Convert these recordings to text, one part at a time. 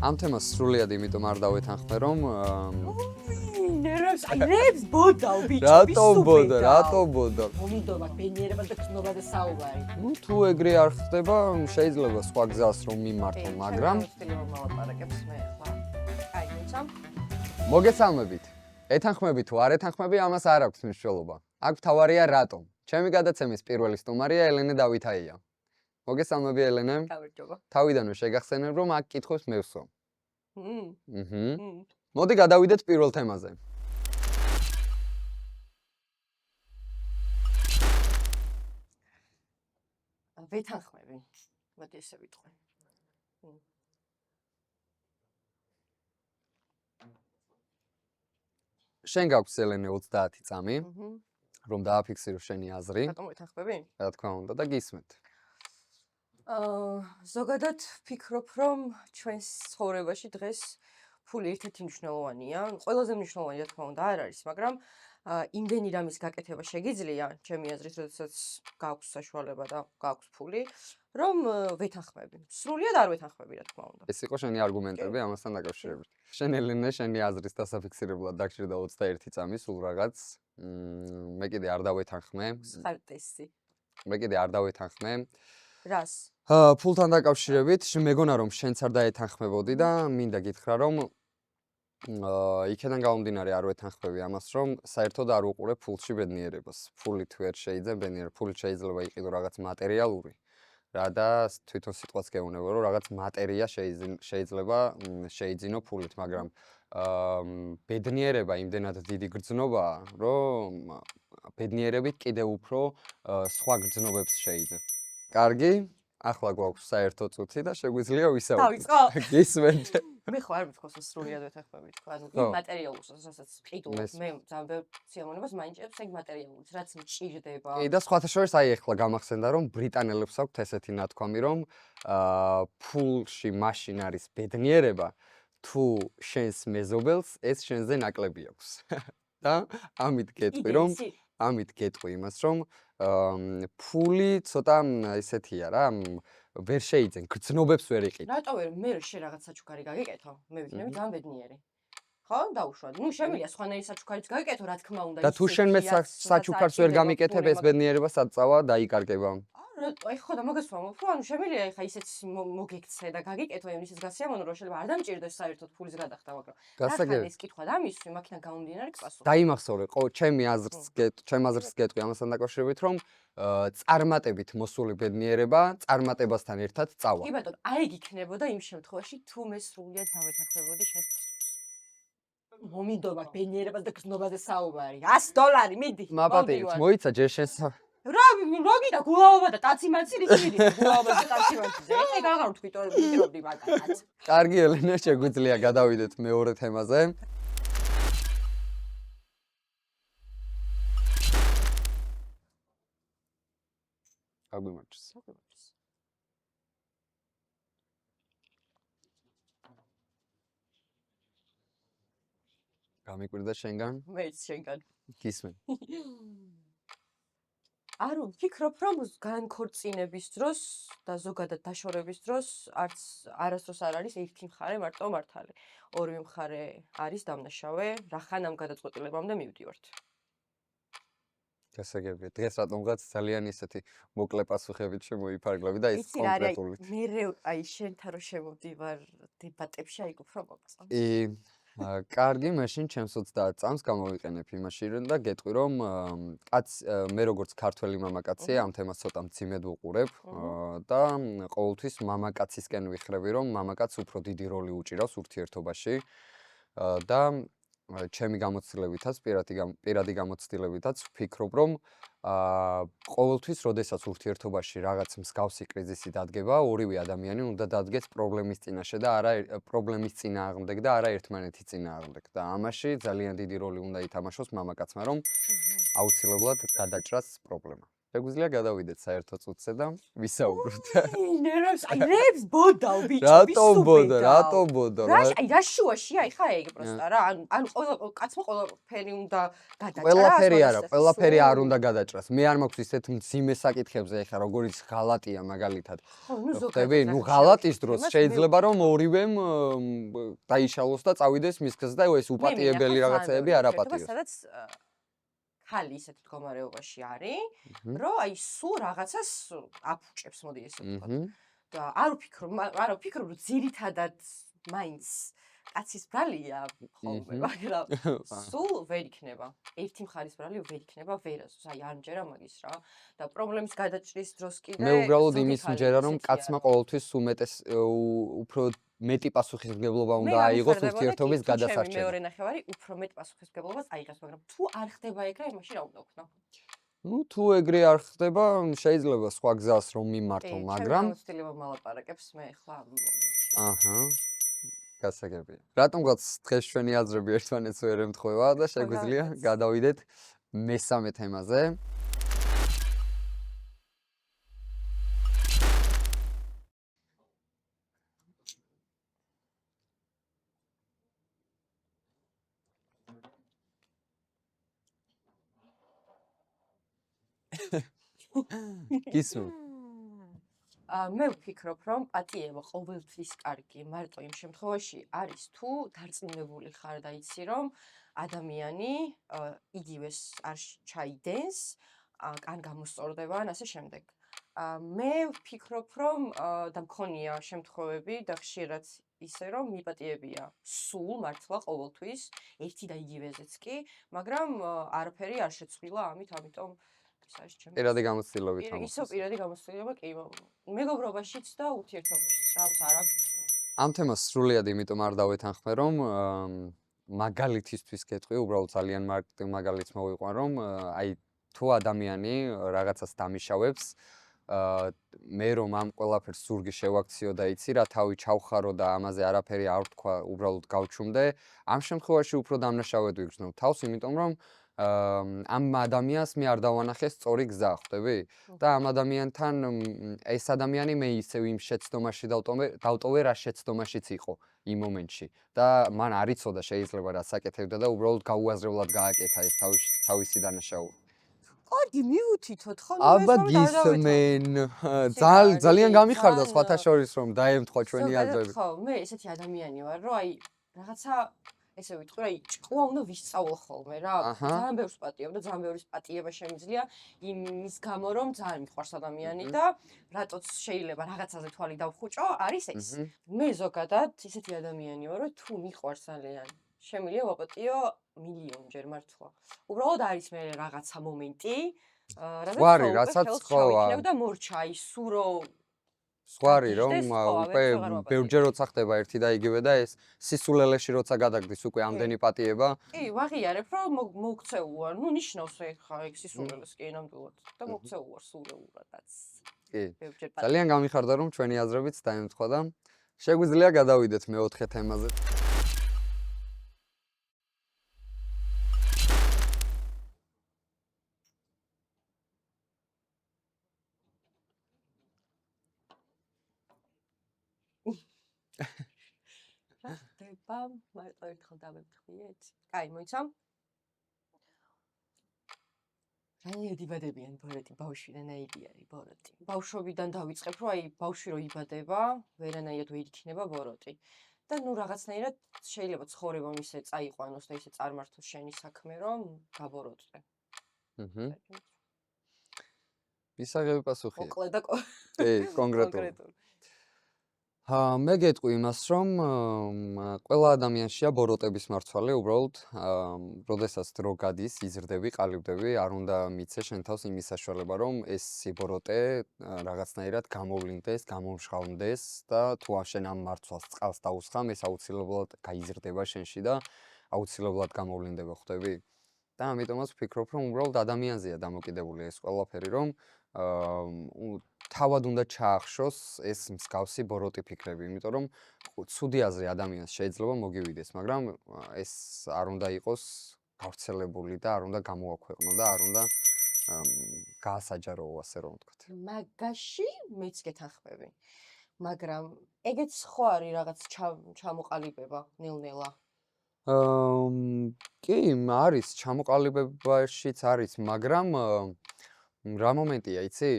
ამ თემას სრულიად იმიტომ არ დავეთანხმე, რომ ნერვებს ბოდავ ბიჭო. რატომ ბოდა? მომიდობა ბენიერებას და ხსნობა და საუბარი. ნუ თუ ეგრე არ ხდება, შეიძლება სხვა გზას რომ მიმართო, მაგრამ მოლაპარაკებს მე ხა. აი, ნიცა. მოგესალმებით. ეთანხმები თუ არ ეთანხმები, ამას არ აქვს მნიშვნელობა. აქ მთავარია რატომ. ჩემი გადაცემის პირველი სტუმარია ელენე დავითაია. მოგესალმები ელენე. გამარჯობა. თავიდანვე შეგახსენებ, რომ აქ კითხვებს მე ვსვამ. მოდი გადავიდეთ პირველ თემაზე. ვეთანხმები. მოდი ესე ვიტყვი. შენ გაქვს ელენე 30 წამი, რომ დააფიქსირო შენი აზრი. რატომ ვეთანხმები? რა თქმა უნდა და გისმენთ. ზოგადად ვფიქრობ, რომ ჩვენს ცხოვრებაში დღეს ფული ერთ-ერთი მნიშვნელოვანია. ყველაზე მნიშვნელოვანი რა თქმა უნდა არ არის, მაგრამ იმდენი რამის გაკეთება შეგიძლია, ჩემი აზრით, როდესაც გაქვს საშუალება და გაქვს ფული, რომ ვეთანხმები. სრულიად არ ვეთანხმები, რა თქმა უნდა. ეს იყო შენი არგუმენტები ამასთან დაკავშირებით. შენ ელენე შენი აზრის დასაფიქსირებლად დაგჭირდა 21 წამი, სულ რაღაც. მე კიდე არ დავეთანხმე. ხარტესი. მე კიდე არ დავეთანხმე. რას? ფულთან დაკავშირებით, მეგონა რომ შენც არ დაეთანხმებოდი და მინდა გითხრა რომ იქიდან გამომდინარე არ ვეთანხმები ამას, რომ საერთოდ არ უყურებ ფულში ბედნიერებას. ფულით ვერ შეიძლება ბედნიერ, ფული შეიძლება იყიდო რაღაც მატერიალური. რა და თვითონ სიტყვაც გეუბნება, რომ რაღაც მატერია შეიძლება შეიძინო ფულით, მაგრამ ბედნიერება იმდენად დიდი გრძნობაა, რომ ბედნიერებით კიდევ უფრო სხვა გრძნობებს შეიძენ. კარგი, ახლა გვაქვს საერთო წუთი და შეგვიძლია ვისაუბროთ. დავიწყო? გისმენთ. მე ხო არ მithქოს რომ სრულიად ვეთანხმები თქვა, ანუ იმ მატერიალურს, რასაც ყიდულობ, მე ძალიან ბევრ სიამოვნებას მაინტერესებს ეგ მატერიალურიც, რაც მჭირდება. კი და სხვათა შორის აი ახლა გამახსენდა რომ ბრიტანელებს აქვთ ესეთი ნათქვამი რომ ფულში მაშინ არის ბედნიერება თუ შენს მეზობელს ეს შენზე ნაკლები აქვს. და ამით გეტყვი იმას რომ ფული ცოტა ესეთია რა ვერ შეიძენ გრძნობებს ვერ იყიდო. რატო ვერ მე შე რაღაც საჩუქარი გაგიკეთო? მე ვიქნები ძალიან ბედნიერი. ხო, დაუშვათ. ნუ შემიძლია სხვანაირი საჩუქარიც გაგიკეთო, რა თქმა უნდა. და თუ შენ მე საჩუქარს ვერ გამიკეთებ, ეს ბედნიერება საწავა დაიკარგება. აი ხო და მაგას ვამბობ, ანუ შემიძლია ეხა ისეც მოგექცე და გაგიკეთო იმისის გასიამოვნო, რომ შეიძლება არ დამჭირდეს საერთოდ ფულის გადახდა, მაგრამ გასაგები. ეს კითხვა დამისვი, მაქიდან გამომდინარე გასწავლე. დაიმახსოვრე, ჩემი აზრს გეტყვი ამასთან დაკავშირებით, რომ წარმატებით მოსული ბედნიერება წარმატებასთან ერთად წავა. კი ბატონო, აი ეგ იქნებოდა იმ შემთხვევაში, თუ მე სრულიად დავეთანხმებოდი შენს პასუხს. მომიდობა ბედნიერებას და გრძნობაზე საუბარი. $100 მიდი. მაპატივით, მოიცა ჯერ შენს რა გიდა გულაობა და ტაციმაცი რითი გულაობა და ტაციმაცი. ესე გაღარ ვთქვი მაგას. კარგი ელენე, შეგვიძლია გადავიდეთ მეორე თემაზე. აგვიმარჯოს. გამიკვირდა შენგან? მეც შენგან. გისმენ. არ ვფიქრობ, რომ განქორწინების დროს და ზოგადად დაშორების დროს არასდროს არ არის ერთი მხარე მარტო მართალი. ორივე მხარე არის დამნაშავე, რახან ამ გადაწყვეტილებამდე მივდივართ. გასაგებია. დღეს რატომღაც ძალიან ისეთი მოკლე პასუხებით შემოიფარგლები და ის კონკრეტულით. მე აი შენთან რო შემოვდივარ დებატებში აი უფრო მოგწონს. კარგი, მაშინ ჩემს 30 წამს გამოვიყენებ იმაში და გეტყვი რომ მე როგორც ქართველი მამაკაცია ამ თემას ცოტა მძიმედ ვუყურებ და ყოველთვის მამაკაცისკენ ვიხრები რომ მამაკაცს უფრო დიდი როლი უჭირავს ურთიერთობაში და ჩემი გამოცდილებითაც, პირადი გამოცდილებითაც ვფიქრობ რომ ყოველთვის, როდესაც ურთიერთობაში რაღაც მსგავსი კრიზისი დადგება, ორივე ადამიანი უნდა დადგეს პრობლემის წინაშე და არა პრობლემის წინააღმდეგ და არა ერთმანეთის წინააღმდეგ. და ამაში ძალიან დიდი როლი უნდა ითამაშოს მამაკაცმა, რომ აუცილებლად გადაჭრას პრობლემა. შეგვიძლია გადავიდეთ საერთო წუთზე და ვისაუბროთ. ნერვს, აი რებს ბოდავ ბიჭო, რატომ ბოდო, რატომ ბოდო? აი რა შუაშია, აი ხა ეგ პროსტა რა. ანუ ყველა კაცმა ყველაფერი უნდა გადაჭრას. ყველაფერი არა, ყველაფერი არ უნდა გადაჭრას. მე არ მაქვს ისეთ მძიმე საკითხებზე ეხა როგორიც ღალატია მაგალითად. ხდები, ნუ ღალატის დროს შეიძლება რომ ორივემ დაიშალოს და წავიდეს მის გზაზე და ეს უპატიებელი რაღაცეები არ აპატიოს. სადაც ხალი ისეთ მდგომარეობაში არის, რომ აი სულ რაღაცას აფუჭებს, მოდი ესე ვთქვა. და არ ვფიქრობ, რომ ძირითადად მაინც კაცის ბრალია ხოლმე, მაგრამ სულ ვერ იქნება. ერთი მხარის ბრალი ვერ იქნება ვერასდროს, აი არ მჯერა მაგის რა. და პრობლემის გადაჭრის დროს კიდე მე უბრალოდ იმის მჯერა რომ კაცმა ყოველთვის უმეტეს უფრო მეტი პასუხისმგებლობა უნდა აიღოს ურთიერთობის გადასარჩენად. მეორე ნახევარი უფრო მეტ პასუხისმგებლობას აიღებს, მაგრამ თუ არ ხდება ეგრე, იმაში რა უნდა ვქნა? ნუ თუ ეგრე არ ხდება, შეიძლება სხვა გზას რომ მიმართო, მაგრამ ცდილება მალაპარაკებს მე ახლა ამ მომენტში. აჰა. გასაგებია. რატომღაც დღეს ჩვენი აზრები ერთმანეთს ვერ ემთხვევა და შეგვიძლია გადავიდეთ მესამე თემაზე. გისმენთ? მე ვფიქრობ, რომ პატიება ყოველთვის კარგი, მარტო იმ შემთხვევაში არის, თუ დარწმუნებული ხარ და იცი, რომ ადამიანი იგივეს არ ჩაიდენს, ან გამოსწორდება, ან ასე შემდეგ. მე ვფიქრობ, რომ და მქონია შემთხვევები და ხშირად ისე, რომ მიპატიებია სულ მართლა ყოველთვის, ერთი და იგივეზეც კი, მაგრამ არაფერი არ შეცვლილა ამით, ამიტომ პირადი გამოცდილებით ისო პირადი გამოცდილება კი მეგობრობაშიც და ურთიერთობაშიც რამს არა ამ თემას სრულიად იმიტომ არ დავეთანხმე რომ მაგალითისთვის გეტყვი უბრალოდ ძალიან მაგალითს მოვიყვან რომ აი თუ ადამიანი რაღაცას დამიშავებს მე რომ ამ ყველაფერს ზურგი შევაქციო და იცი რა თავი ჩავხარო და ამაზე არაფერი არ ვთქვა უბრალოდ გავჩუმდე ამ შემთხვევაში უფრო დამნაშავედ ვიგრძნობ თავს იმიტომ რომ ამ ადამიანს მე არ დავანახე სწორი გზა, ხვდები? და ამ ადამიანთან ეს ადამიანი მე ისევ იმ შეცდომაში დავტოვე, რა შეცდომაშიც იყო იმ მომენტში. და მან არ იცოდა შეიძლება რა საკეთებდა და უბრალოდ გაუაზრებლად გააკეთა ეს თავისი დანაშაული. კარგი, მივუთითოთ ხო? აბა გისმენ. ძალიან გამიხარდა სხვათა შორის რომ დაემთხვა ჩვენი აზრები. ხო, მე ესეთი ადამიანი ვარ, რომ აი რაღაცა ესე ვიტყვი, აი ჭკუა უნდა ვისწავლო ხოლმე რა. ძალიან ბევრს პატიებ და ძალიან ბევრის პატიება შემიძლია იმის გამო, რომ ძალიან მიყვარს ადამიანი და რატოც შეიძლება რაღაცაზე თვალი დავხუჭო, არის ეს. მე ზოგადად ისეთი ადამიანი ვარ, რომ თუ მიყვარს ძალიან, შემიძლია ვაპატიო მილიონჯერ მართლა. უბრალოდ არის მე რაღაცა მომენტი, რასაც ხო და მორჩა აი სურო სხვარი რომ უკვე ბევრჯერ როცა ხდება ერთი და იგივე და ეს სისულელეში როცა გადაგდის უკვე ამდენი პატიება კი ვაღიარებ რომ მოგცეულ ვარ ნუ ნიშნავს ხა ეგ სისულელეს კი ნამდვილად და მოგცეულ ვარ სულელურადაც კი ძალიან გამიხარდა რომ ჩვენი აზრებიც დაემთხვა და შეგვიძლია გადავიდეთ მეოთხე თემაზე რა ხდება? მარტო ერთხელ დავემთხიეთ. კაი, მოიცა? რანაირად იბადებიან ბოროტი, ბავშვი რანაირი არის ბოროტი. ბავშვობიდან დავიწყებ, რომ აი ბავშვი რო იბადება, ვერანაირად ვერ იქნება ბოროტი. და ნუ რაღაცნაირად შეიძლება ცხოვრება ისე წაიყვანოს და ისე წარმართოს შენი საქმე, რომ გაბოროტდე. მისაღები პასუხია. მოკლე და კონკრეტული. მე გეტყვი იმას, რომ ყველა ადამიანშია ბოროტების მარცვალი, უბრალოდ, როდესაც დრო გადის, იზრდები, ყალიბდები, არ უნდა მიცე შენ თავს იმის საშუალება, რომ ეს სიბოროტე რაღაცნაირად გამოვლინდეს, გამომშღავნდეს და თუ შენ ამ მარცვალს წყალს დაუსხამ, ეს აუცილებლად გაიზრდება შენში და აუცილებლად გამოვლინდება, ხვდები? და ამიტომაც ვფიქრობ, რომ უბრალოდ ადამიანზეა დამოკიდებული ეს ყველაფერი, რომ თავად უნდა ჩაახშოს ეს მსგავსი ბოროტი ფიქრები, იმიტომ რომ ცუდი აზრი ადამიანს შეიძლება მოგივიდეს, მაგრამ ეს არ უნდა იყოს გავრცელებული და არ უნდა გამოაქვეყნო და არ უნდა გაასაჯაროო ასე რომ ვთქვათ. მაგაში მეც გეთანხმები. მაგრამ ეგეც ხო არის რაღაც ჩამოყალიბება ნელ-ნელა. კი, არის ჩამოყალიბებაშიც არის, მაგრამ რა მომენტია, იცი?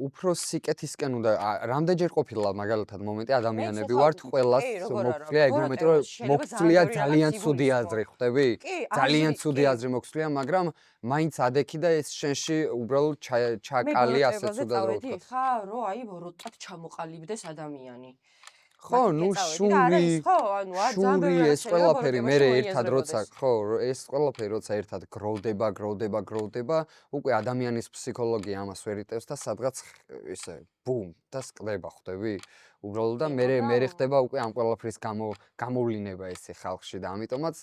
უფრო სიკეთისკენ უნდა რამდენჯერ ყოფილა მაგალითად მომენტი ადამიანები ვართ ყველას მოგწლია ეგ მომენტი რომ მოგწლია ძალიან ცუდი აზრი ხვდები? ძალიან ცუდი აზრი მოგწლია, მაგრამ მაინც ადექი და ეს შენში უბრალოდ ჩაკალი ასე ცუდად რო ვთქვა. ხა რომ აი როტად ჩამოყალიბდეს ადამიანი. ხო, ნუ შური ეს ყველაფერი მე ერთად როცა ხო, ეს ყველაფერი როცა ერთად გროვდება, უკვე ადამიანის ფსიქოლოგია ამას ვერ იტევს და სადღაც ისე ბუმ და სკდება, ხვდები? უბრალოდ და მე ხდება უკვე ამ ყველაფრის გამოვლინება ესე ხალხში და ამიტომაც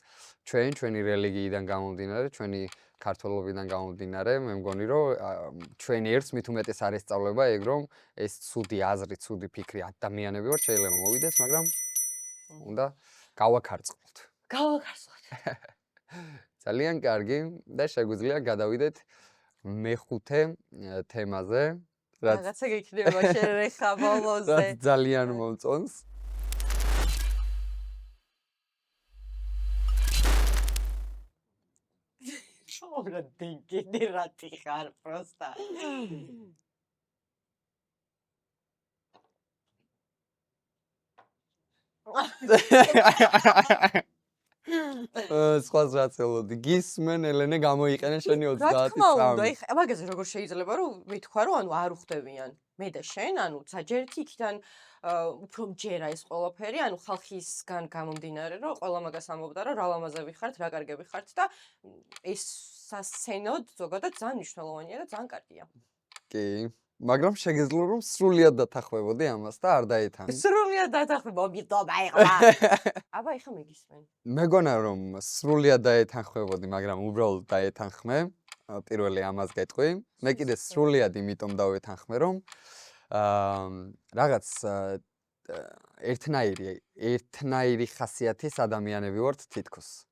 ჩვენი რელიგიიდან გამომდინარე, ჩვენი ქართველობიდან გამომდინარე, მე მგონი რომ ჩვენი ერთს მით უმეტეს არ ესწავლება ეგ რომ ეს ცუდი აზრი, ცუდი ფიქრი ადამიანები ვარ შეიძლება მოვიდეს, მაგრამ უნდა გავაქარწყლოთ. ძალიან კარგი და შეგვიძლია გადავიდეთ მეხუთე თემაზე, რაღაცა გიქნება შენ ხა ბოლოზე. რაც ძალიან მომწონს. Ora degenerati xar prosta. სხვას რაც ელოდი გისმენ ელენე გამოიყენე შენი 30 რა თქმა უნდა, წამი. ეხლა მაგაზე როგორ შეიძლება რომ მეთქვა რომ ანუ არ უხდებიან მე და შენ, ანუ საჯერითი იქიდან უფრო მჯერა ეს ყველაფერი, ანუ ხალხისგან გამომდინარე რომ ყველა მაგას ამბობდა რომ რა ლამაზები ხართ, რა კარგები ხართ და ეს სასცენოდ ზოგადად ძალიან მნიშვნელოვანია და ძალიან კარგია. კი, მაგრამ შეგეძლო რომ სრულიად დათანხმებოდი ამას და არ დაეთანხმე. სრულიად დათანხმება, მიდობა ეხლა. აბა ეხლა მეგისმენ. მეგონა რომ სრულიად დაეთანხმებოდი, მაგრამ უბრალოდ დაეთანხმე. პირველი ამას გეტყვი. მე კიდე სრულიად იმიტომ დავეთანხმე, რომ რაღაც ერთნაირი ხასიათის ადამიანები ვართ თითქოს.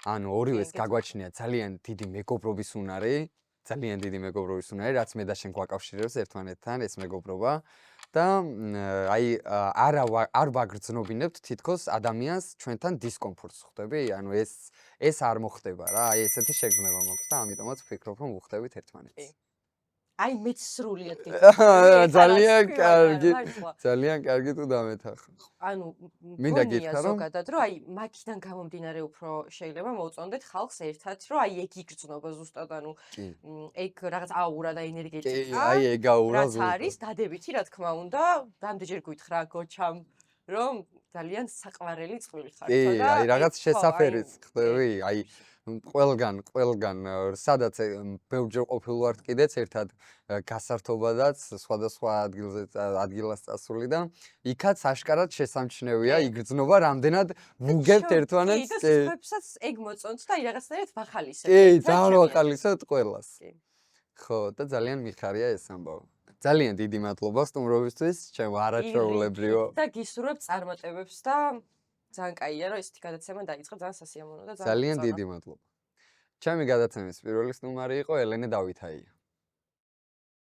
ანუ ორივეს გაგვაჩნია ძალიან დიდი მეგობრობის უნარი, რაც მე და შენ გვაკავშირებს ერთმანეთთან ეს მეგობრობა და აი არ ვაგრძნობინებთ თითქოს ადამიანს ჩვენთან დისკომფორტს ხვდები? ანუ ეს არ მოხდება რა, აი ესეთი შეგრძნება მოხდა და ამიტომაც ვფიქრობ რომ ვხვდებით ერთმანეთს. აი მეც სრულიად ძალიან კარგი თუ დამეთახე. ანუ მინდა გითხრა რომ ზოგადად რომ აი მაგიდან გამომდინარე უფრო შეიძლება მოვწონდეთ ხალხს ერთად რომ აი ეგ იგრძნობა ზუსტად ანუ ეგ რაღაც აურა და ენერგეტიკა აი ეგ აურა ზუსტად არის დადებითი რა თქმა უნდა რამდენჯერ გვითხრა გოჩამ რომ ძალიან საყვარელი წყვილი ხარ ხო და აი რაღაც შესაფერიც ხდები აი ყველგან სადაც ბევრჯერ ყოფილ ვართ კიდეც ერთად გასართობადაც სხვადასხვა ადგილას წასული და იქაც აშკარად შესამჩნევია იგრძნობა რამდენად ვუგებთ ერთმანეთს და სიტყვებსაც ეგ მოწონთ და აი რაღაცნაირად ვახალისებთ კი ძალიან ვახალისებთ ყველას ხო და ძალიან მიხარია ეს ამბავი ძალიან დიდი მადლობა სტუმრობისთვის ჩემო არაჩვეულებრივო და გისურვებ წარმატებებს და ძალიან კაია რომ ესეთი გადაცემა დაიწყო ძალიან სასიამოვნო და ძალიან დიდი მადლობა ჩემი გადაცემის პირველი სტუმარი იყო ელენე დავითაია